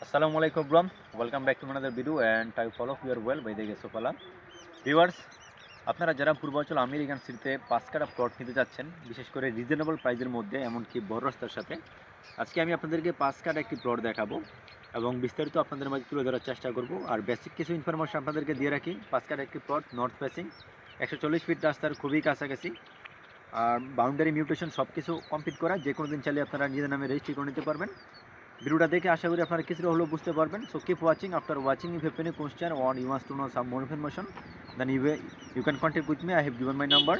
Assalamu alaikum bro. Welcome back to another video and I follow you are well by the grace of Allah. Viewers, আপনারা যারা পূর্বাঞ্চল American সিটিতে 5 কাঠা plot নিতে যাচ্ছেন বিশেষ করে রিজনেবল প্রাইসের মধ্যে এমনকি বড় রাস্তার সাথে আজকে আমি আপনাদেরকে 5 কাঠা একটি প্লট দেখাবো এবং বিস্তারিত আপনাদের মাঝে তুলে ধরার চেষ্টা করব আর বেসিক কিছু ইনফরমেশন আপনাদেরকে দিয়ে রাখি 5 কাঠা একটি প্লট নর্থ ফেসিং 140 ফিট রাস্তার খুবই কাছাকাছি আর বাউন্ডারি মিউটেশন সব কিছু কমপ্লিট করা যে কোনো দিন চাইলে আপনারা নিজের নামে রেজিস্ট্রি করে নিতে পারবেন। ভিডিওটা দেখে আশা করি আপনারা কিছুটা হলেও বুঝতে পারবেন। So keep watching. After watching if have any question or you want to know some more information then you can contact with me. I have given my number.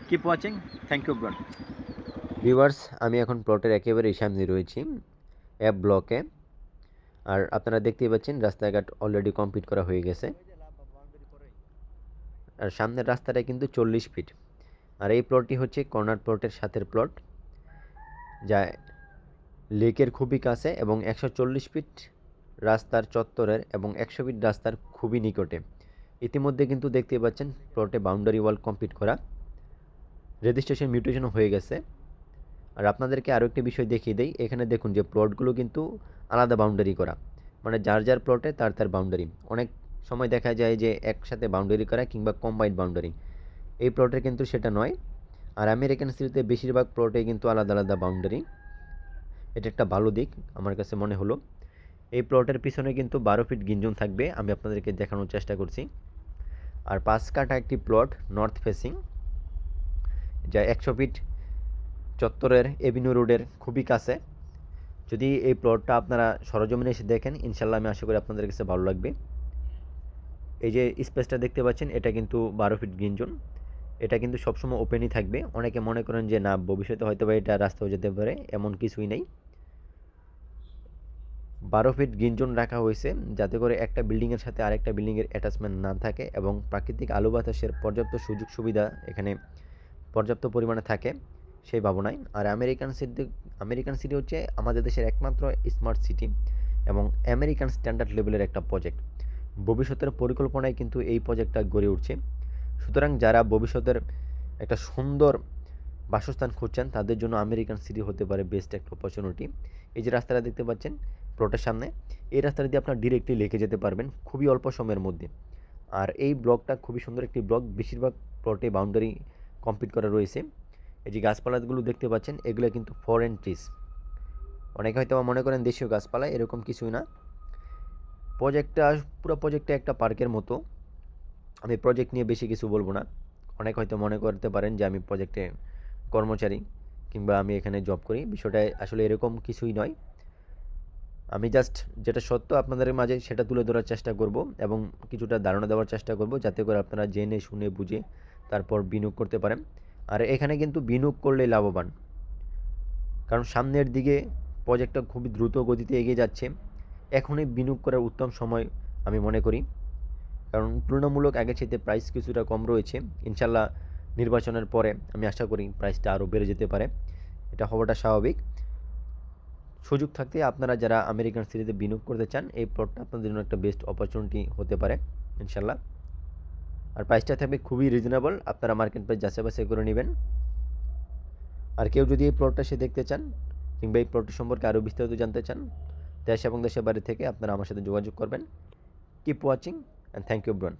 Keep watching. Thank you ব্রন। Viewers, আমি এখন প্লটের একেবারেই সামনে রয়েছি app ব্লকে। আর আপনারা দেখতেই পাচ্ছেন রাস্তাঘাট অলরেডি কমপ্লিট করা হয়ে গেছে। আর সামনের রাস্তাটা কিন্তু 40 ফিট। আর এই প্লটটি হচ্ছে কর্নার প্লটের সাথের প্লট, যা লেকের খুবই কাছে এবং 140 ফিট রাস্তার চত্বরের এবং 100 ফিট রাস্তার খুবই নিকটে। ইতিমধ্যে কিন্তু দেখতেই পাচ্ছেন প্লটে বাউন্ডারি ওয়াল কমপ্লিট করা, রেজিস্ট্রেশন মিউটেশনও হয়ে গেছে। আর আপনাদেরকে আরও একটি বিষয় দেখিয়ে দেই, এখানে দেখুন যে প্লটগুলো কিন্তু আলাদা বাউন্ডারি করা, মানে যার যার প্লটে তার তার বাউন্ডারি। অনেক সময় দেখা যায় যে একসাথে বাউন্ডারি করা কিংবা কম্বাইন্ড বাউন্ডারি, এই প্লটের কিন্তু সেটা নয়। আর আমেরিকান সিটিতে বেশিরভাগ প্লটে কিন্তু আলাদা আলাদা বাউন্ডারি, এটা একটা ভালো দিক আমার কাছে মনে হলো। এই প্লটের পিছনে কিন্তু 12 ফিট গিঞ্জন থাকবে, আমি আপনাদেরকে দেখানোর চেষ্টা করছি। আর 5 কাঠা একটি প্লট নর্থ ফেসিং, যা 100 ফিট চত্বরের এভিনিউ রোডের খুবই কাছে। যদি এই প্লটটা আপনারা সরজমিনে এসে দেখেন, ইনশাল্লাহ আমি আশা করি আপনাদের কাছে ভালো লাগবে। এই যে স্পেসটা দেখতে পাচ্ছেন, এটা কিন্তু 12 ফিট গ্রিন জোন, এটা কিন্তু সবসময় ওপেনই থাকবে। অনেকে মনে করেন যে না, ভবিষ্যতে হয়তো বা এটা রাস্তা হয়ে যেতে পারে, এমন কিছুই নেই। 12 ফিট গ্রিন জোন রাখা হয়েছে যাতে করে একটা বিল্ডিংয়ের সাথে আরেকটা বিল্ডিংয়ের অ্যাটাচমেন্ট না থাকে এবং প্রাকৃতিক আলো বাতাসের পর্যাপ্ত সুযোগ সুবিধা এখানে পর্যাপ্ত পরিমাণে থাকে, সেই ভাবনায়। আর আমেরিকান সিটি হচ্ছে আমাদের দেশের একমাত্র স্মার্ট সিটি এবং আমেরিকান স্ট্যান্ডার্ড লেভেলের একটা প্রজেক্ট। ভবিষ্যতের পরিকল্পনায় কিন্তু এই প্রজেক্টটা গড়ে উঠছে। সুতরাং যারা ভবিষ্যতের একটা সুন্দর বাসস্থান খুঁজছেন তাদের জন্য আমেরিকান সিটি হতে পারে বেস্ট একটা অপরচুনিটি। এই যে রাস্তাটা দেখতে পাচ্ছেন প্লটের সামনে, এই রাস্তাটা দিয়ে আপনার ডিরেক্টলি লেকে যেতে পারবেন খুবই অল্প সময়ের মধ্যে। আর এই ব্লকটা খুবই সুন্দর একটি ব্লক, বেশিরভাগ প্লটে বাউন্ডারি কমপ্লিট করা রয়েছে। এই যে গাছপালাগুলো দেখতে পাচ্ছেন, এগুলো কিন্তু ফরেন ট্রিজ। অনেকে হয়তো মনে করেন দেশীয় গাছপালা, এরকম কিছুই না। পুরো প্রজেক্টটা একটা পার্কের মতো। আমি প্রজেক্ট নিয়ে বেশি কিছু বলবো না। অনেকে হয়তো মনে করতে পারেন যে আমি প্রজেক্টে কর্মচারী কিংবা আমি এখানে জব করি, বিষয়টা আসলে এরকম কিছুই নয়। আমি জাস্ট যেটা সত্য আপনাদের মাঝে সেটা তুলে ধরার চেষ্টা করব এবং কিছুটা ধারণা দেওয়ার চেষ্টা করব যাতে করে আপনারা জেনে শুনে বুঝে তারপর বিনিয়োগ করতে পারেন। আর এখানে কিন্তু বিনিয়োগ করলেই লাভবান, কারণ সামনের দিকে প্রজেক্টটা খুবই দ্রুত গতিতে এগিয়ে যাচ্ছে। এখনই বিনিয়োগ করার উত্তম সময় আমি মনে করি, কারণ তুলনামূলক আগের চাইতে প্রাইস কিছুটা কম রয়েছে। ইনশাল্লাহ নির্বাচনের পরে আমি আশা করি প্রাইসটা আরও বেড়ে যেতে পারে, এটা হওয়াটা স্বাভাবিক। সুযোগ থাকতে আপনারা যারা আমেরিকান সিটিতে বিনিয়োগ করতে চান, এই প্লটটা আপনাদের জন্য একটা বেস্ট অপরচুনিটি হতে পারে ইনশাল্লাহ। আর প্রাইসটা থাকবে খুবই রিজনেবল, আপনারা মার্কেট প্রাইস যাচাই বাছাই করে নেবেন। আর কেউ যদি এই প্লটটা সে দেখতে চান কিংবা এই প্লটটি সম্পর্কে আরও বিস্তারিত জানতে চান, দেশ এবং দেশের বাইরে থেকে আপনারা আমার সাথে যোগাযোগ করবেন। Keep watching and thank you ব্রন।